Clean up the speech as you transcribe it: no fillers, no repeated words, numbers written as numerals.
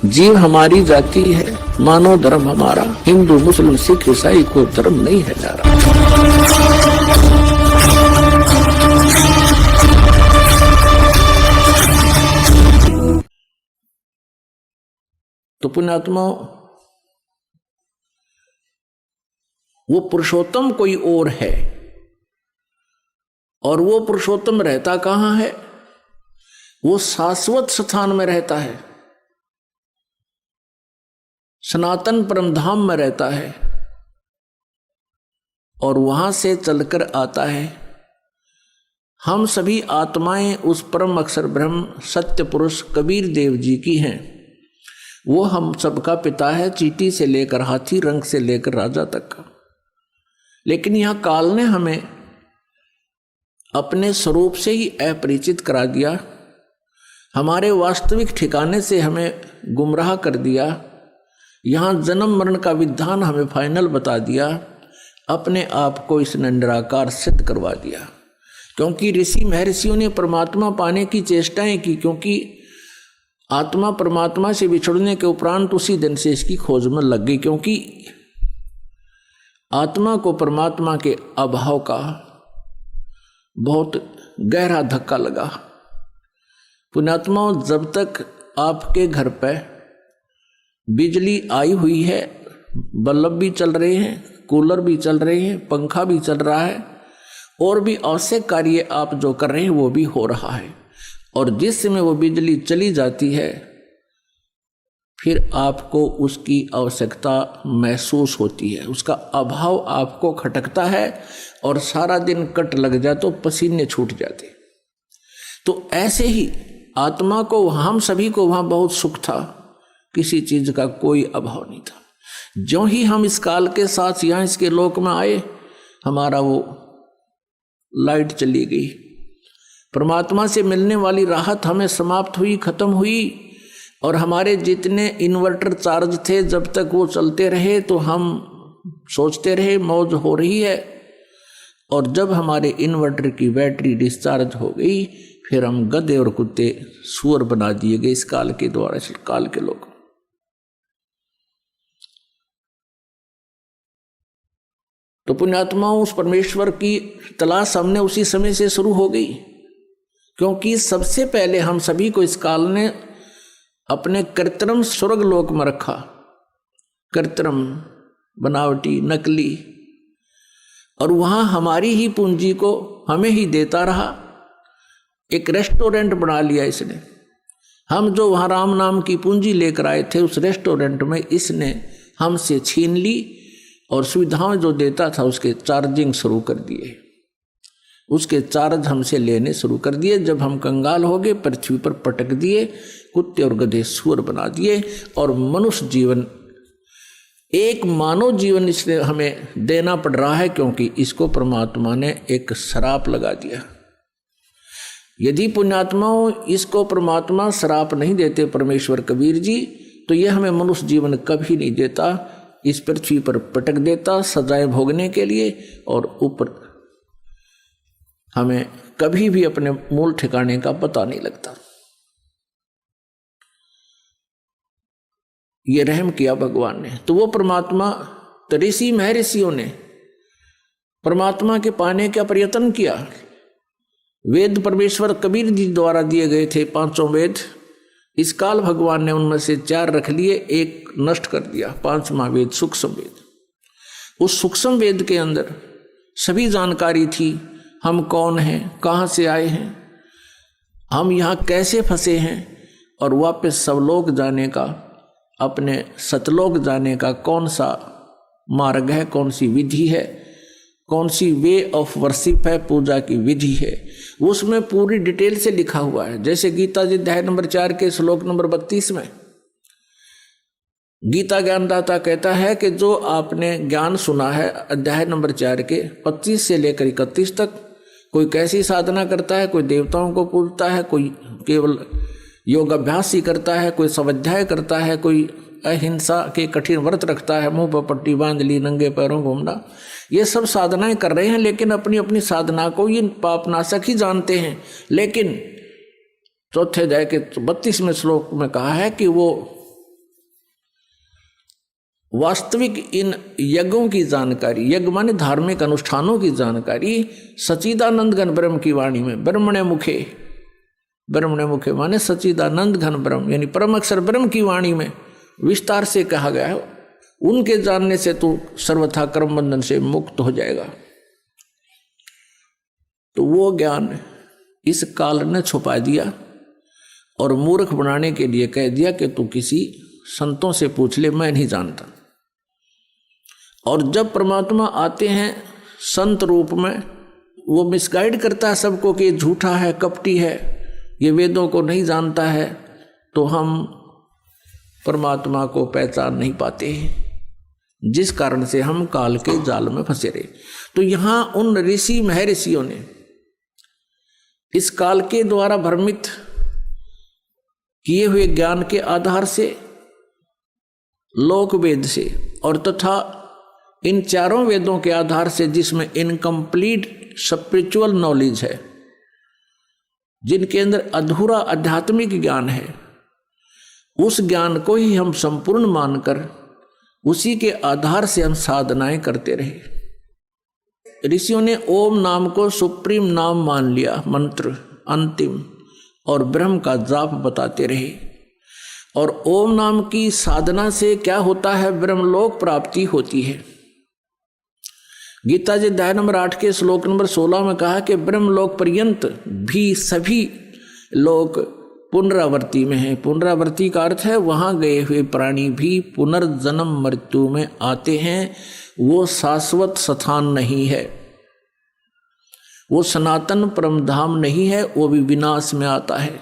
जीव हमारी जाति है, मानो धर्म हमारा, हिंदू मुस्लिम सिख ईसाई को धर्म नहीं है जा रहा। तो पुण्यात्मा, वो पुरुषोत्तम कोई और है, और वो पुरुषोत्तम रहता कहां है? वो शाश्वत स्थान में रहता है, सनातन परमधाम में रहता है, और वहां से चलकर आता है। हम सभी आत्माएं उस परम अक्षर ब्रह्म सत्य पुरुष कबीर देव जी की हैं। वो हम सबका पिता है, चींटी से लेकर हाथी, रंग से लेकर राजा तक का। लेकिन यहां काल ने हमें अपने स्वरूप से ही अपरिचित करा दिया, हमारे वास्तविक ठिकाने से हमें गुमराह कर दिया। यहां जन्म मरण का विधान हमें फाइनल बता दिया, अपने आप को इसने निराकार सिद्ध करवा दिया। क्योंकि ऋषि महर्षियों ने परमात्मा पाने की चेष्टाएं की, क्योंकि आत्मा परमात्मा से बिछड़ने के उपरांत उसी दिन से इसकी खोज में लग गई, क्योंकि आत्मा को परमात्मा के अभाव का बहुत गहरा धक्का लगा। पुण्यात्माओं, जब तक आपके घर पे बिजली आई हुई है, बल्ब भी चल रहे हैं, कूलर भी चल रहे हैं, पंखा भी चल रहा है, और भी आवश्यक कार्य आप जो कर रहे हैं वो भी हो रहा है, और जिस समय वो बिजली चली जाती है फिर आपको उसकी आवश्यकता महसूस होती है, उसका अभाव आपको खटकता है, और सारा दिन कट लग जाए तो पसीने छूट जाते। तो ऐसे ही आत्मा को, हम सभी को वहां बहुत सुख था, किसी चीज का कोई अभाव नहीं था। जो ही हम इस काल के साथ यहां इसके लोक में आए, हमारा वो लाइट चली गई, परमात्मा से मिलने वाली राहत हमें समाप्त हुई, खत्म हुई। और हमारे जितने इन्वर्टर चार्ज थे, जब तक वो चलते रहे तो हम सोचते रहे मौज हो रही है, और जब हमारे इन्वर्टर की बैटरी डिस्चार्ज हो गई, फिर हम गधे और कुत्ते सुअर बना दिए गए इस काल के द्वारा, इस काल के लोग। तो पुण्यात्माओं, उस परमेश्वर की तलाश हमने उसी समय से शुरू हो गई, क्योंकि सबसे पहले हम सभी को इस काल ने अपने कृत्रिम स्वर्ग लोक में रखा, कृत्रिम, बनावटी, नकली, और वहां हमारी ही पूंजी को हमें ही देता रहा। एक रेस्टोरेंट बना लिया इसने। हम जो वहां राम नाम की पूंजी लेकर आए थे, उस रेस्टोरेंट में इसने हमसे छीन ली, और सुविधाएं जो देता था उसके चार्जिंग शुरू कर दिए, उसके चार्ज हमसे लेने शुरू कर दिए। जब हम कंगाल हो गए, पृथ्वी पर पटक दिए, कुत्ते और गधे सुअर बना दिए, और मनुष्य जीवन, एक मानव जीवन इसने हमें देना पड़ रहा है, क्योंकि इसको परमात्मा ने एक श्राप लगा दिया। यदि पुण्यात्माओं इसको परमात्मा श्राप नहीं देते, परमेश्वर कबीर जी, तो यह हमें मनुष्य जीवन कभी नहीं देता, इस पृथ्वी पर पटक देता सजाएं भोगने के लिए, और ऊपर हमें कभी भी अपने मूल ठिकाने का पता नहीं लगता। ये रहम किया भगवान ने। तो वो परमात्मा, तो ऋषि महर्षियों ने परमात्मा के पाने का प्रयत्न किया। वेद परमेश्वर कबीर जी द्वारा दिए गए थे, 5 वेद। इस काल भगवान ने उनमें से 4 रख लिए, एक नष्ट कर दिया, 5वां वेद सूक्ष्म वेद। उस सूक्ष्म वेद के अंदर सभी जानकारी थी, हम कौन हैं, कहाँ से आए हैं, हम यहाँ कैसे फंसे हैं, और वापस सवलोक जाने का, अपने सतलोक जाने का कौन सा मार्ग है, कौन सी विधि है, कौन सी वे ऑफ वर्शिप है, पूजा की विधि है, उसमें पूरी डिटेल से लिखा हुआ है। जैसे गीता जी अध्याय नंबर 4 के श्लोक नंबर 32 में गीता ज्ञानदाता कहता है कि जो आपने ज्ञान सुना है अध्याय नंबर 4 के 25 से लेकर 31 तक, कोई कैसी साधना करता है, कोई देवताओं को पूजता है, कोई केवल योग अभ्यास ही करता है, कोई स्वाध्याय करता है, कोई अहिंसा के कठिन व्रत रखता है, मुंह पर पट्टी बांध ली, नंगे पैरों घूमना, ये सब साधनाएं कर रहे हैं, लेकिन अपनी अपनी साधना को ये पापनाशक ही जानते हैं। लेकिन चौथे अध्याय के 32वें श्लोक में कहा है कि वो वास्तविक इन यज्ञों की जानकारी, यज्ञ माने धार्मिक अनुष्ठानों की जानकारी सच्चिदानंद घन ब्रह्म की वाणी में ब्रह्मणे मुखे, ब्रह्मणे मुखे माने सच्चिदानंद घन ब्रह्म यानी परम अक्षर ब्रह्म की वाणी में विस्तार से कहा गया है। उनके जानने से तू सर्वथा कर्म बंधन से मुक्त हो जाएगा। तो वो ज्ञान इस काल ने छुपा दिया और मूर्ख बनाने के लिए कह दिया कि तू किसी संतों से पूछ ले, मैं नहीं जानता। और जब परमात्मा आते हैं संत रूप में, वो मिसगाइड करता है सबको कि ये झूठा है, कपटी है, ये वेदों को नहीं जानता है, तो हम परमात्मा को पहचान नहीं पाते, जिस कारण से हम काल के जाल में फंसे रहे। तो यहां उन ऋषि महर्षियों ने इस काल के द्वारा भ्रमित किए हुए ज्ञान के आधार से, लोक वेद से और तथा इन चारों वेदों के आधार से, जिसमें इनकम्प्लीट स्पिरिचुअल नॉलेज है, जिनके अंदर अधूरा आध्यात्मिक ज्ञान है, उस ज्ञान को ही हम संपूर्ण मानकर उसी के आधार से हम साधनाएं करते रहे। ऋषियों ने ओम नाम को सुप्रीम नाम मान लिया, मंत्र अंतिम, और ब्रह्म का जाप बताते रहे। और ओम नाम की साधना से क्या होता है? ब्रह्मलोक प्राप्ति होती है। गीता जी अध्याय नंबर 8 के श्लोक नंबर 16 में कहा कि ब्रह्मलोक पर्यंत भी सभी लोग पुनरावृत्ति में है। पुनरावृत्ति का अर्थ है वहां गए हुए प्राणी भी पुनर्जन्म मृत्यु में आते हैं। वो शाश्वत स्थान नहीं है, वो सनातन परमधाम नहीं है, वो भी विनाश में आता है।